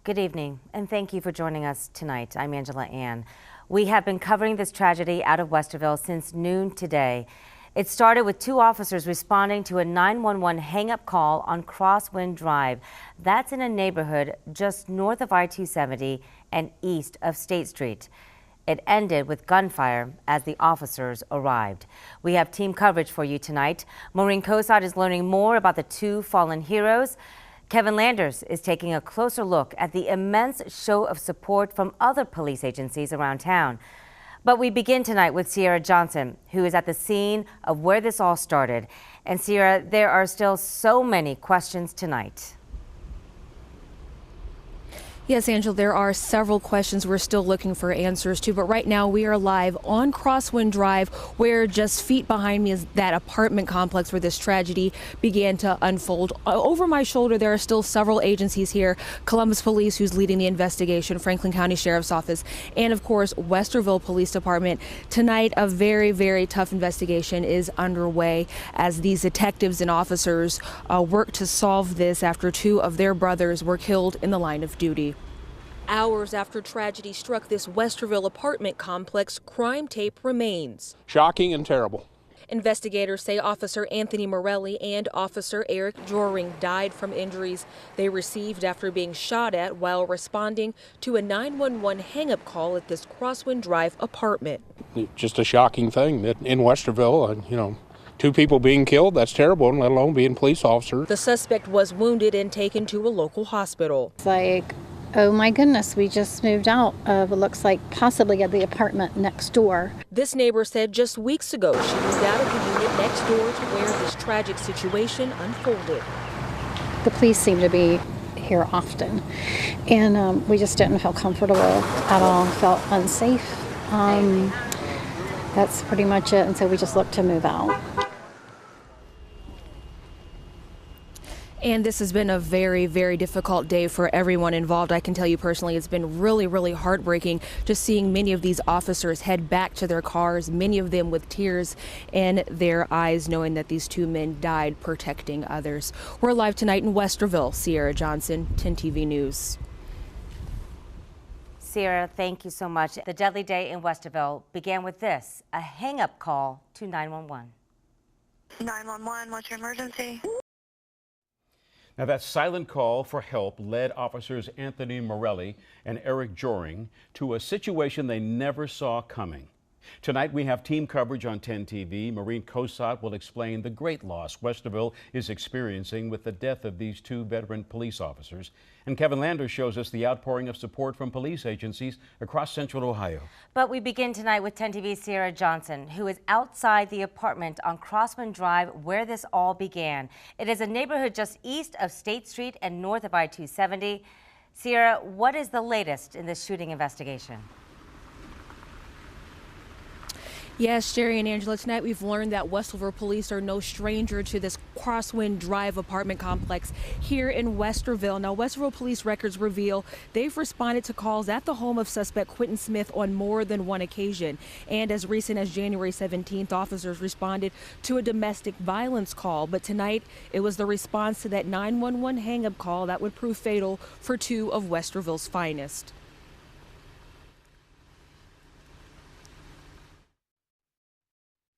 Good evening, and thank you for joining us tonight. I'm Angela Ann. We have been covering this tragedy out of Westerville since noon today. It started with two officers responding to a 911 hang-up call on Crosswind Drive. That's in a neighborhood just north of I-270 and east of State Street. It ended with gunfire as the officers arrived. We have team coverage for you tonight. Maureen Kosad is learning more about the two fallen heroes. Kevin Landers is taking a closer look at the immense show of support from other police agencies around town. But we begin tonight with Cierra Johnson, who is at the scene of where this all started. And Cierra, there are still so many questions tonight. Yes, Angela, there are several questions we're still looking for answers to, but right now we are live on Crosswind Drive, where just feet behind me is that apartment complex where this tragedy began to unfold. Over my shoulder, there are still several agencies here: Columbus Police, who's leading the investigation, Franklin County Sheriff's Office, and of course, Westerville Police Department. Tonight, a very, very tough investigation is underway as these detectives and officers work to solve this after two of their brothers were killed in the line of duty. Hours after tragedy struck this Westerville apartment complex, crime tape remains. Shocking and terrible. Investigators say Officer Anthony Morelli and Officer Eric Joring died from injuries they received after being shot at while responding to a 911 hang-up call at this Crosswind Drive apartment. Just a shocking thing that in Westerville, two people being killed, that's terrible, and let alone being police officers. The suspect was wounded and taken to a local hospital. It's like, oh my goodness, we just moved out of, it looks like possibly at the apartment next door. This neighbor said just weeks ago she moved out of the unit next door to where this tragic situation unfolded. The police seem to be here often, and we just didn't feel comfortable at all, felt unsafe. That's pretty much it, and so we just looked to move out. And this has been a very, very difficult day for everyone involved. I can tell you personally, it's been really, really heartbreaking just seeing many of these officers head back to their cars, many of them with tears in their eyes, knowing that these two men died protecting others. We're live tonight in Westerville. Cierra Johnson, 10 TV News. Cierra, thank you so much. The deadly day in Westerville began with this, a hang-up call to 911. 911, what's your emergency? Now, that silent call for help led officers Anthony Morelli and Eric Joring to a situation they never saw coming. Tonight, we have team coverage on 10 TV. Maureen Kosad will explain the great loss Westerville is experiencing with the death of these two veteran police officers. And Kevin Landers shows us the outpouring of support from police agencies across Central Ohio. But we begin tonight with 10 TV's Cierra Johnson, who is outside the apartment on Crosswind Drive where this all began. It is a neighborhood just east of State Street and north of I-270. Cierra, what is the latest in this shooting investigation? Yes, Jerry and Angela, tonight we've learned that Westerville police are no stranger to this Crosswind Drive apartment complex here in Westerville. Now, Westerville police records reveal they've responded to calls at the home of suspect Quentin Smith on more than one occasion. And as recent as January 17th, officers responded to a domestic violence call. But tonight, it was the response to that 911 hang-up call that would prove fatal for two of Westerville's finest.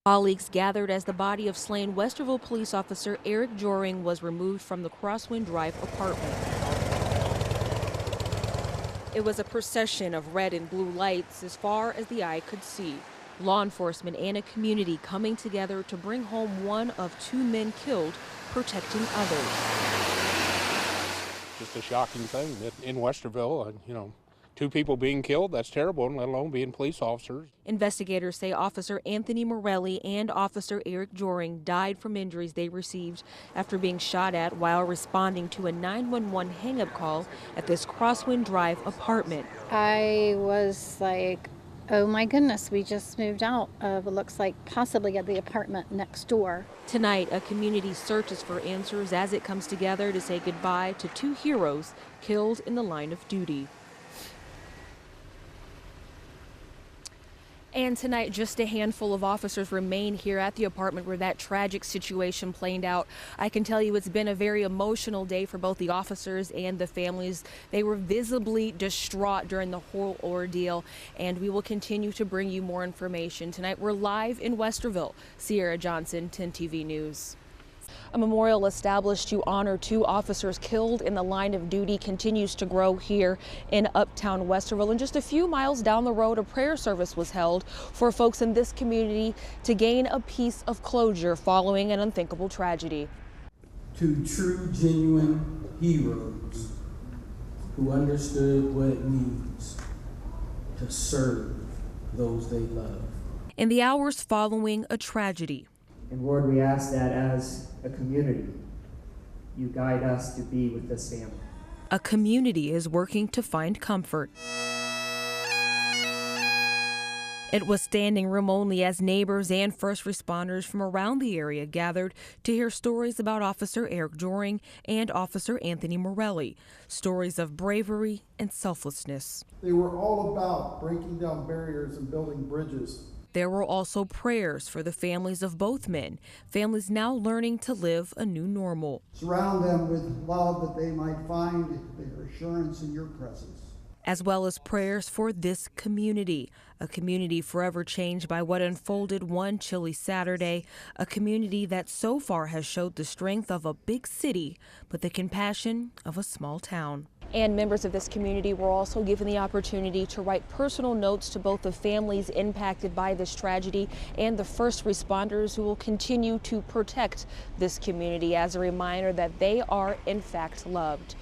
Colleagues gathered as the body of slain Westerville police officer Eric Joring was removed from the Crosswind Drive apartment. It was a procession of red and blue lights as far as the eye could see. Law enforcement and a community coming together to bring home one of two men killed protecting others. Just a shocking thing that in Westerville, two people being killed, that's terrible, and let alone being police officers. Investigators say Officer Anthony Morelli and Officer Eric Joring died from injuries they received after being shot at while responding to a 911 hang-up call at this Crosswind Drive apartment. I was like, oh my goodness, we just moved out of, it looks like possibly at the apartment next door. Tonight, a community searches for answers as it comes together to say goodbye to two heroes killed in the line of duty. And tonight, just a handful of officers remain here at the apartment where that tragic situation played out. I can tell you it's been a very emotional day for both the officers and the families. They were visibly distraught during the whole ordeal, and we will continue to bring you more information. Tonight, we're live in Westerville. Cierra Johnson, 10 TV News. A memorial established to honor 2 officers killed in the line of duty continues to grow here in uptown Westerville. And just a few miles down the road, a prayer service was held for folks in this community to gain a piece of closure following an unthinkable tragedy. 2 true, genuine heroes who understood what it means to serve those they love. In the hours following a tragedy. And Lord, we ask that as a community, you guide us to be with this family. A community is working to find comfort. It was standing room only as neighbors and first responders from around the area gathered to hear stories about Officer Eric Joring and Officer Anthony Morelli, stories of bravery and selflessness. They were all about breaking down barriers and building bridges. There were also prayers for the families of both men, families now learning to live a new normal. Surround them with love that they might find their assurance in your presence. As well as prayers for this community, a community forever changed by what unfolded one chilly Saturday, a community that so far has showed the strength of a big city, but the compassion of a small town. And members of this community were also given the opportunity to write personal notes to both the families impacted by this tragedy and the first responders who will continue to protect this community as a reminder that they are in fact loved.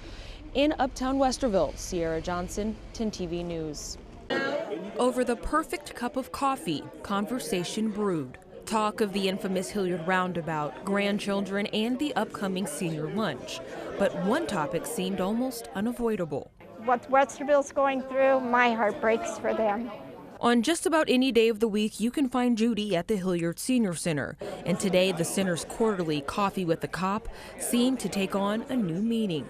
In uptown Westerville, Cierra Johnson, 10 TV News. Over the perfect cup of coffee, conversation brewed. Talk of the infamous Hilliard roundabout, grandchildren, and the upcoming senior lunch. But one topic seemed almost unavoidable. What Westerville's going through, my heart breaks for them. On just about any day of the week, you can find Judy at the Hilliard Senior Center. And today, the center's quarterly Coffee with the Cop seemed to take on a new meaning.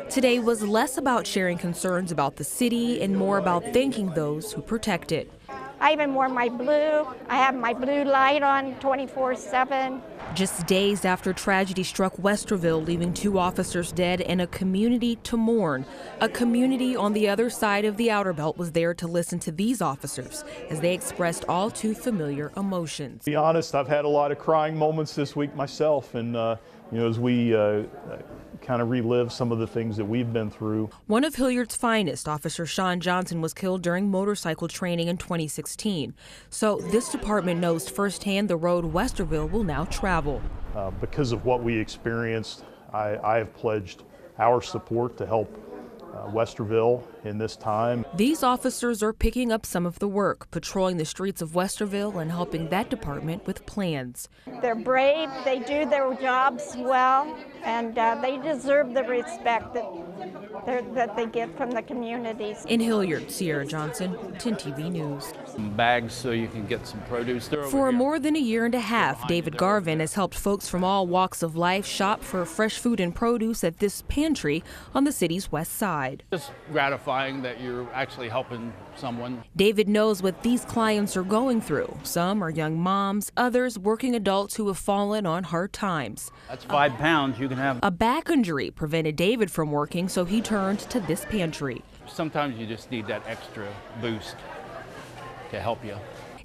Today was less about sharing concerns about the city and more about thanking those who protect it. I even wore my blue. I have my blue light on 24/7. Just days after tragedy struck Westerville, leaving 2 officers dead and a community to mourn. A community on the other side of the Outer Belt was there to listen to these officers as they expressed all too familiar emotions. To be honest, I've had a lot of crying moments this week myself, and as we kind of relive some of the things that we've been through. One of Hilliard's finest, Officer Sean Johnson, was killed during motorcycle training in 2016. So this department knows firsthand the road Westerville will now travel. Because of what we experienced, I have pledged our support to help Westerville in this time. These officers are picking up some of the work, patrolling the streets of Westerville and helping that department with plans. They're brave, they do their jobs well, and they deserve the respect that they get from the communities. In Hilliard, Cierra Johnson, 10 TV News. Some bags so you can get some produce. For more than a year and a half, David Garvin has helped folks from all walks of life shop for fresh food and produce at this pantry on the city's west side. Just gratifying that you're actually helping someone. David knows what these clients are going through. Some are young moms, others working adults who have fallen on hard times. That's 5 pounds you can have. A back injury prevented David from working, so he turned to this pantry. Sometimes you just need that extra boost to help you.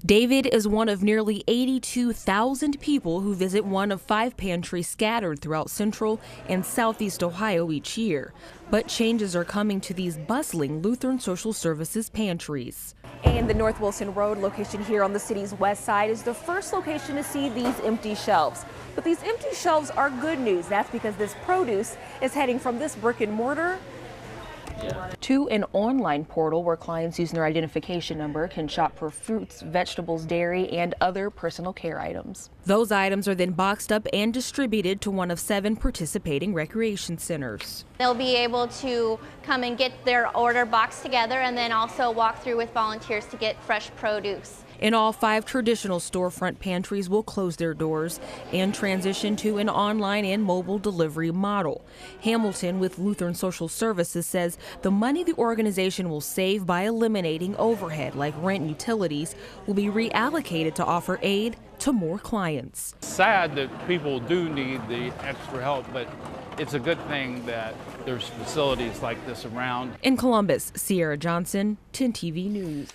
David is one of nearly 82,000 people who visit one of 5 pantries scattered throughout central and southeast Ohio each year. But changes are coming to these bustling Lutheran Social Services pantries. And the North Wilson Road location here on the city's west side is the first location to see these empty shelves. But these empty shelves are good news. That's because this produce is heading from this brick and mortar to an online portal where clients using their identification number can shop for fruits, vegetables, dairy, and other personal care items. Those items are then boxed up and distributed to one of 7 participating recreation centers. They'll be able to come and get their order box together and then also walk through with volunteers to get fresh produce. In all, 5 traditional storefront pantries will close their doors and transition to an online and mobile delivery model. Hamilton with Lutheran Social Services says the money the organization will save by eliminating overhead like rent and utilities will be reallocated to offer aid to more clients. Sad that people do need the extra help, but it's a good thing that there's facilities like this around. In Columbus, Cierra Johnson, 10 TV News.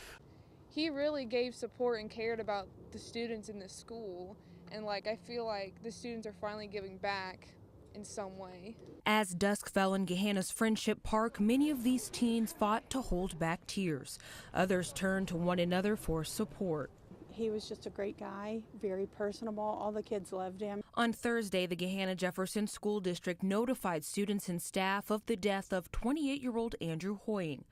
He really gave support and cared about the students in the school, and I feel like the students are finally giving back in some way. As dusk fell in Gahanna's Friendship Park, many of these teens fought to hold back tears. Others turned to one another for support. He was just a great guy, very personable. All the kids loved him. On Thursday, the Gahanna Jefferson School District notified students and staff of the death of 28-year-old Andrew Hoying.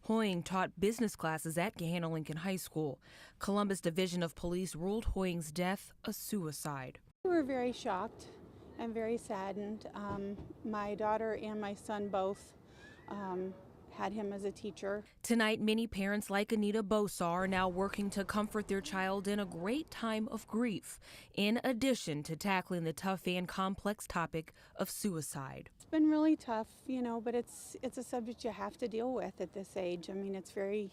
Hoying taught business classes at Gahanna Lincoln High School. Columbus Division of Police ruled Hoying's death a suicide. We were very shocked and very saddened. My daughter and my son both had him as a teacher. Tonight, many parents like Anita Bosa are now working to comfort their child in a great time of grief, in addition to tackling the tough and complex topic of suicide. It's been really tough, but it's a subject you have to deal with at this age. I mean, it's very,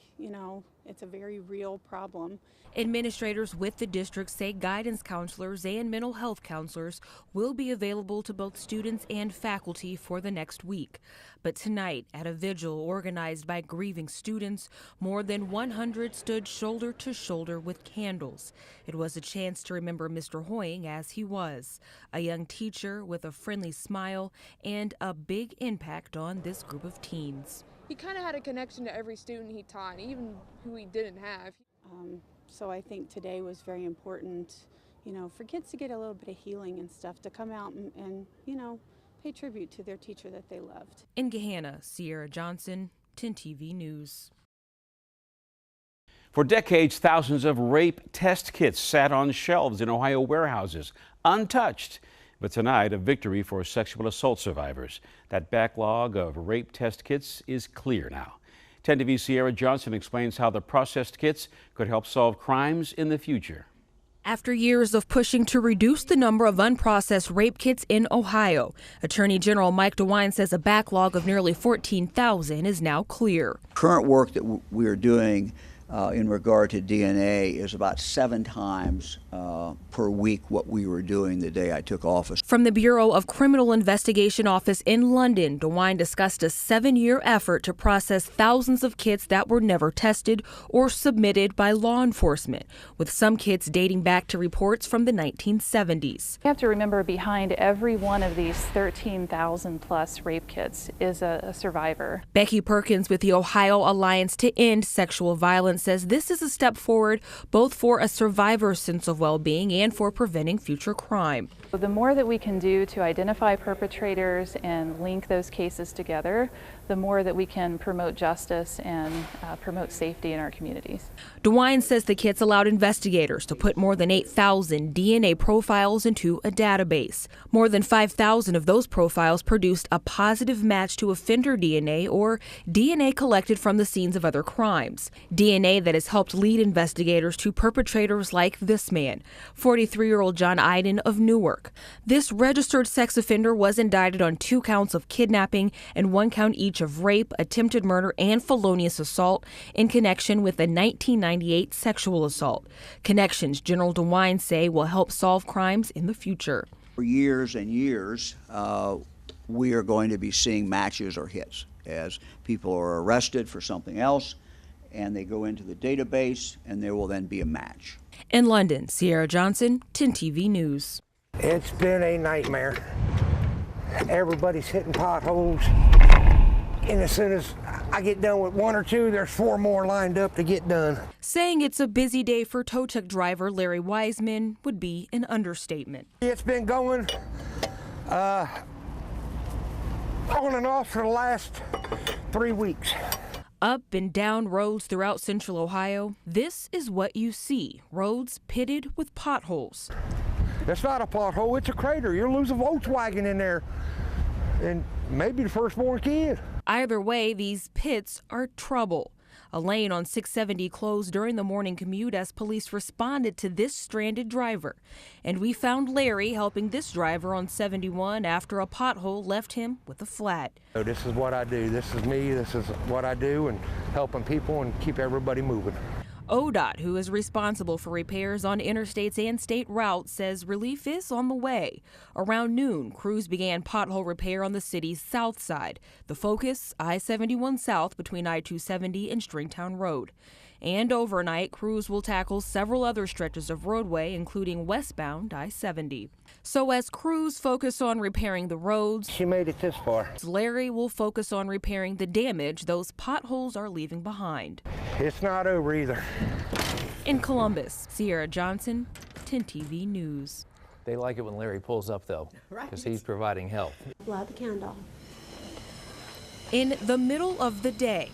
it's a very real problem. Administrators with the district say guidance counselors and mental health counselors will be available to both students and faculty for the next week. But tonight, at a vigil organized by grieving students, more than 100 stood shoulder to shoulder with candles. It was a chance to remember Mr. Hoying as he was, a young teacher with a friendly smile and a big impact on this group of teens. He kind of had a connection to every student he taught, even who he didn't have. So I think today was very important, for kids to get a little bit of healing and stuff, to come out and pay tribute to their teacher that they loved. In Gahanna, Cierra Johnson, 10 TV News. For decades, thousands of rape test kits sat on shelves in Ohio warehouses, untouched. But tonight, a victory for sexual assault survivors. That backlog of rape test kits is clear now. 10 TV's Sierra Johnson explains how the processed kits could help solve crimes in the future. After years of pushing to reduce the number of unprocessed rape kits in Ohio, Attorney General Mike DeWine says a backlog of nearly 14,000 is now clear. Current work that we are doing in regard to DNA is about 7 times per week what we were doing the day I took office. From the Bureau of Criminal Investigation office in London, DeWine discussed a 7-year effort to process thousands of kits that were never tested or submitted by law enforcement, with some kits dating back to reports from the 1970s. You have to remember, behind every one of these 13,000 plus rape kits is a survivor. Becky Perkins with the Ohio Alliance to End Sexual Violence says this is a step forward both for a survivor's sense of well-being and for preventing future crime. The more that we can do to identify perpetrators and link those cases together, the more that we can promote justice and promote safety in our communities. DeWine says the kits allowed investigators to put more than 8,000 DNA profiles into a database. More than 5,000 of those profiles produced a positive match to offender DNA or DNA collected from the scenes of other crimes. DNA that has helped lead investigators to perpetrators like this man, 43-year-old John Iden of Newark. This registered sex offender was indicted on 2 counts of kidnapping and 1 count each of rape, attempted murder, and felonious assault in connection with a 1998 sexual assault. Connections General DeWine say will help solve crimes in the future. For years and years, we are going to be seeing matches or hits as people are arrested for something else and they go into the database and there will then be a match. In London, Sierra Johnson, 10 TV News. It's been a nightmare. Everybody's hitting potholes. And as soon as I get done with 1 or 2, there's 4 more lined up to get done. Saying it's a busy day for tow truck driver Larry Wiseman would be an understatement. It's been going on and off for the last 3 weeks. Up and down roads throughout central Ohio, this is what you see. Roads pitted with potholes. It's not a pothole, it's a crater. You'll lose a Volkswagen in there. and maybe the firstborn kid. Either way, these pits are trouble. A lane on 670 closed during the morning commute as police responded to this stranded driver. And we found Larry helping this driver on 71 after a pothole left him with a flat. So this is what I do. This is me. This is what I do, and helping people and keep everybody moving. ODOT, who is responsible for repairs on interstates and state routes, says relief is on the way. Around noon, crews began pothole repair on the city's south side. The focus, I-71 south between I-270 and Stringtown Road. And overnight, crews will tackle several other stretches of roadway, including westbound I-70. So as crews focus on repairing the roads, she made it this far. Larry will focus on repairing the damage those potholes are leaving behind. It's not over either. In Columbus, Cierra Johnson, 10 TV News. They like it when Larry pulls up, though, because he's providing help. Blow out the candle. In the middle of the day,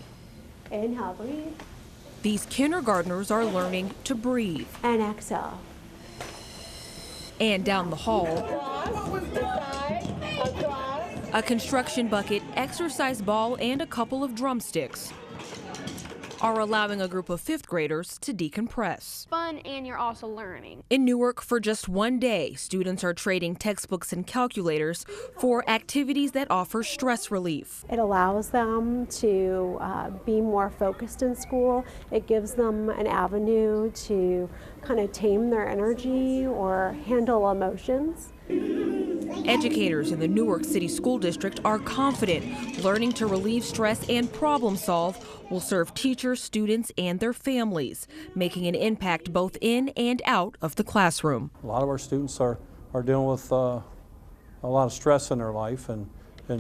Inhale, breathe. These kindergartners are learning to breathe. And exhale. And down the hall, a construction bucket, exercise ball, and a couple of drumsticks are allowing a group of fifth graders to decompress. Fun, and you're also learning. In Newark, for just one day, students are trading textbooks and calculators for activities that offer stress relief. It allows them to be more focused in school. It gives them an avenue to kind of tame their energy or handle emotions. Educators in the Newark City School District are confident learning to relieve stress and problem solve will serve teachers, students, and their families, making an impact both in and out of the classroom. A lot of our students are dealing with a lot of stress in their life, and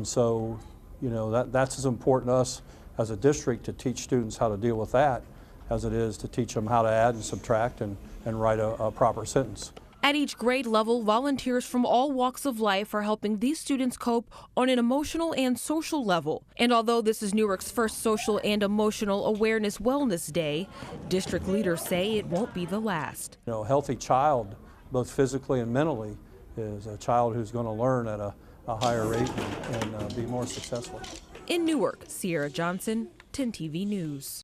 so, you know, that's as important to us as a district to teach students how to deal with that as it is to teach them how to add and subtract and write a proper sentence. At each grade level, volunteers from all walks of life are helping these students cope on an emotional and social level. And although this is Newark's first Social and Emotional Awareness Wellness Day, district leaders say it won't be the last. You know, a healthy child, both physically and mentally, is a child who's going to learn at a higher rate and be more successful. In Newark, Cierra Johnson, 10 TV News.